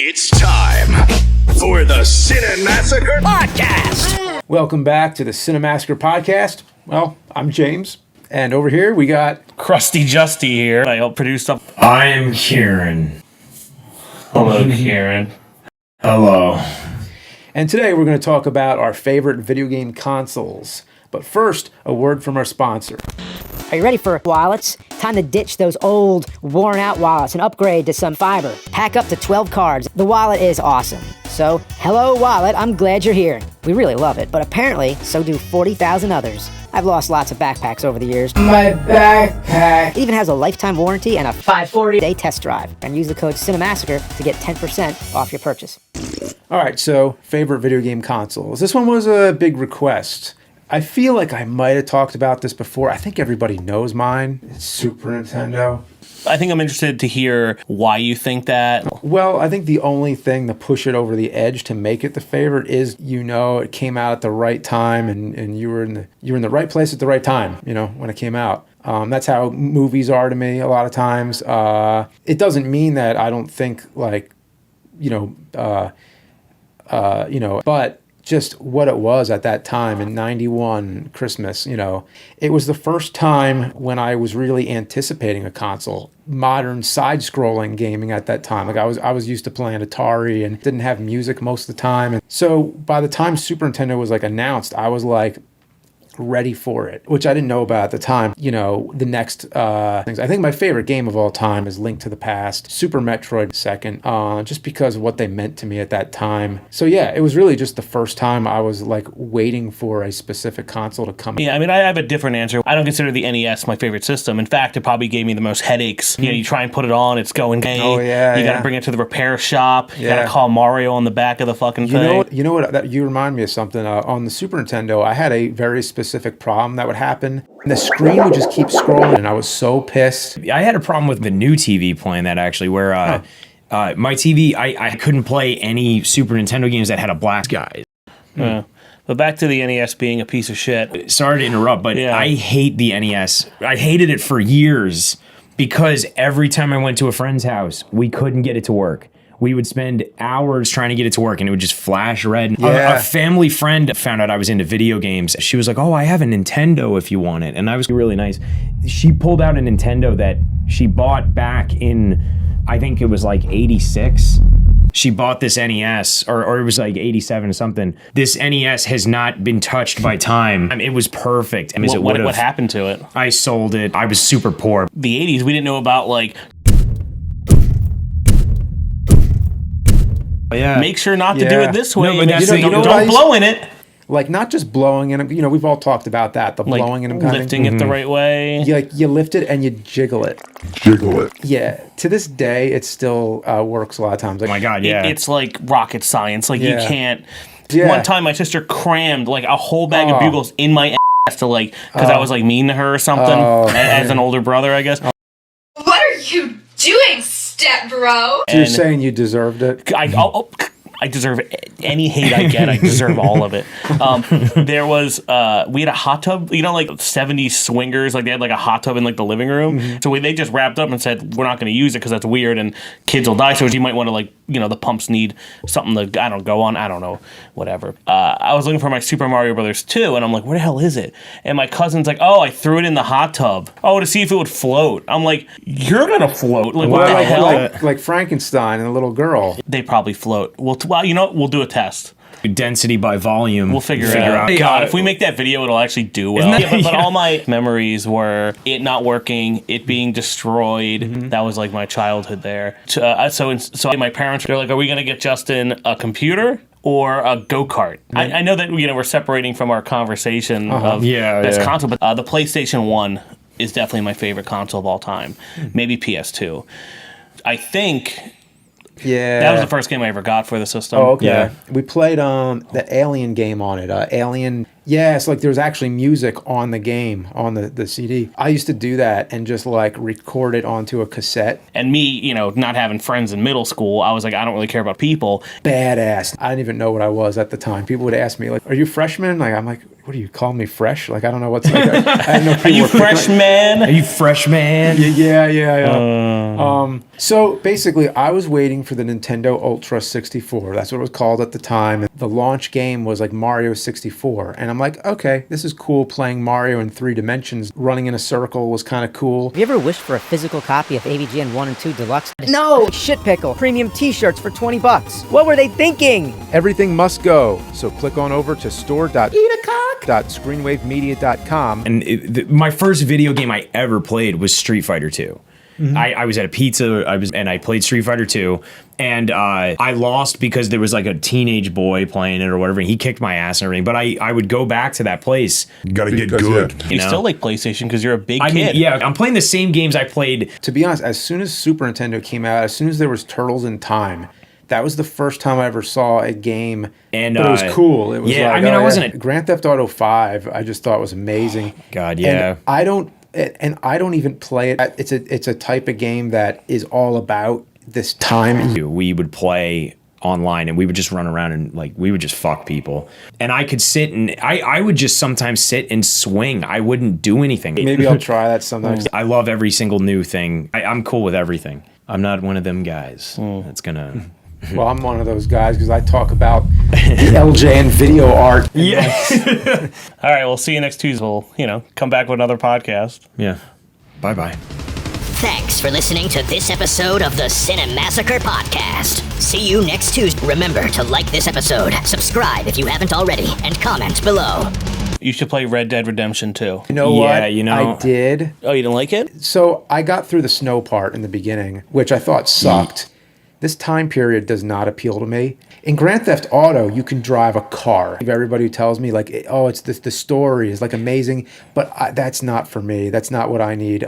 It's time for the Cinemassacre podcast. Welcome back to the Cinemassacre podcast. Well, I'm James, and over here we got Crusty Justy here. I help produce stuff. I'm Kieran. Hello, Kieran. Hello. And today we're going to talk about our favorite video game consoles. But first, a word from our sponsor. Are you ready for wallets? Time to ditch those old, worn-out wallets and upgrade to some fiber. Pack up to 12 cards. The wallet is awesome. So, hello wallet, I'm glad you're here. We really love it, but apparently, so do 40,000 others. I've lost lots of backpacks over the years. My backpack. It even has a lifetime warranty and a 540-day test drive. And use the code Cinemassacre to get 10% off your purchase. All right, so favorite video game consoles. This one was a big request. I feel like I might have talked about this before. I think everybody knows mine. It's Super Nintendo. I think I'm interested to hear why you think that. Well, I think the only thing to push it over the edge to make it the favorite is, it came out at the right time and you were in the right place at the right time, when it came out. That's how movies are to me a lot of times. It doesn't mean that I don't think but just what it was at that time in 91 Christmas, it was the first time when I was really anticipating a console, modern side-scrolling gaming at that time. Like I was used to playing Atari and didn't have music most of the time. And so by the time Super Nintendo was announced, I was ready for it, which I didn't know about at the time. The next things. I think my favorite game of all time is Link to the Past, Super Metroid second, just because of what they meant to me at that time. So yeah, it was really just the first time I was waiting for a specific console to come. Yeah, I have a different answer. I don't consider the NES my favorite system. In fact, it probably gave me the most headaches. You try and put it on, it's going gay. Oh yeah, you gotta bring it to the repair shop. You gotta call Mario on the back of the fucking thing. You know what? You remind me of something. On the Super Nintendo, I had a very specific problem that would happen. The screen would just keep scrolling, and I was so pissed. I had a problem with the new TV playing that actually, where my TV, I couldn't play any Super Nintendo games that had a black guy. Yeah. But back to the NES being a piece of shit. Sorry to interrupt, but Yeah. I hate the NES. I hated it for years because every time I went to a friend's house, we couldn't get it to work. We would spend hours trying to get it to work, and it would just flash red. Yeah. A family friend found out I was into video games. She was like, "Oh, I have a Nintendo if you want it." And I was really nice. She pulled out a Nintendo that she bought back in, I think it was 86. She bought this NES, or it was 87 or something. This NES has not been touched by time. It was perfect. What happened to it? I sold it. I was super poor. The 80s, we didn't know about Yeah. make sure not to do it this way. No, but Make that's sure the- don't, you know don't what I blow in it. Not just blowing in them. We've all talked about that. The blowing in them kind Lifting it the right way. You lift it and you jiggle it. Yeah. To this day, it still works a lot of times. Oh my God, yeah. It's like rocket science. You Yeah. can't. Yeah. One time, my sister crammed a whole bag of bugles in my ass to because I was mean to her or something. As an older brother, I guess. What are you doing, step bro? So you're saying you deserved it? I deserve any hate I get. I deserve all of it. There was we had a hot tub, 70s swingers, they had a hot tub in the living room. Mm-hmm. So they just wrapped up and said we're not going to use it because that's weird and kids will die. So you might want to the pumps need something to go on. I don't know, whatever. I was looking for my Super Mario Brothers 2 and I'm like, where the hell is it? And my cousin's like, oh, I threw it in the hot tub. Oh, to see if it would float. I'm like, you're gonna float? What the hell? Like Frankenstein and the little girl. They probably float. Well, you know what? We'll do a test. Density by volume. We'll figure it out. God, if we make that video, it'll actually do well. But all my memories were it not working, it being destroyed. That was my childhood there. So my parents were like, "Are we going to get Justin a computer or a go-kart?" I know that we're separating from our conversation of best console, but the PlayStation 1 is definitely my favorite console of all time. Maybe PS2. I think. Yeah. That was the first game I ever got for the system. Oh, okay. Yeah. We played the Alien game on it. Alien Yeah, it's like there's actually music on the game, on the CD. I used to do that and just like record it onto a cassette. And me, you know, not having friends in middle school, I was like, I don't really care about people. Badass. I didn't even know what I was at the time. People would ask me like, "Are you freshman?" Like I'm like, "What do you call me, fresh?" Like I don't know what's like. I didn't know Are you freshman? Are you freshman? Yeah. So basically, I was waiting for the Nintendo Ultra 64. That's what it was called at the time. The launch game was like Mario 64. And I'm like, okay, this is cool. Playing Mario in 3 dimensions, running in a circle was kind of cool. Have you ever wished for a physical copy of AVGN 1 and 2 Deluxe? No! Shit pickle. Premium t-shirts for $20. What were they thinking? Everything must go. So click on over to store.screenwavemedia.com. And my first video game I ever played was Street Fighter 2. I was at a pizza, I played Street Fighter 2, and I lost because there was like a teenage boy playing it or whatever, and he kicked my ass and everything, but I would go back to that place. You gotta get good. You still like PlayStation because you're a big I kid. mean, yeah, I'm playing the same games I played. To be honest, as soon as Super Nintendo came out, as soon as there was Turtles in Time, that was the first time I ever saw a game, And but it was cool. It was yeah, like, I mean, I wasn't Grand Theft Auto 5. I just thought was amazing. God, yeah. And I don't even play it. It's a type of game that is all about this time. We would play online and we would just run around and like we would just fuck people. And I could sit and I would just sometimes sit and swing. I wouldn't do anything. Maybe I'll try that sometimes. I love every single new thing. I'm cool with everything. I'm not one of them guys that's gonna. Well, I'm one of those guys because I talk about the LJ and video art. Yeah. All right, we'll see you next Tuesday. We'll, come back with another podcast. Yeah. Bye-bye. Thanks for listening to this episode of the Cinemassacre podcast. See you next Tuesday. Remember to like this episode, subscribe if you haven't already, and comment below. You should play Red Dead Redemption 2. You know Yeah, what? you know. I did. Oh, you didn't like it? So I got through the snow part in the beginning, which I thought sucked. This time period does not appeal to me. In Grand Theft Auto, you can drive a car. Everybody who tells me like, oh, it's the story is like amazing, but that's not for me. That's not what I need.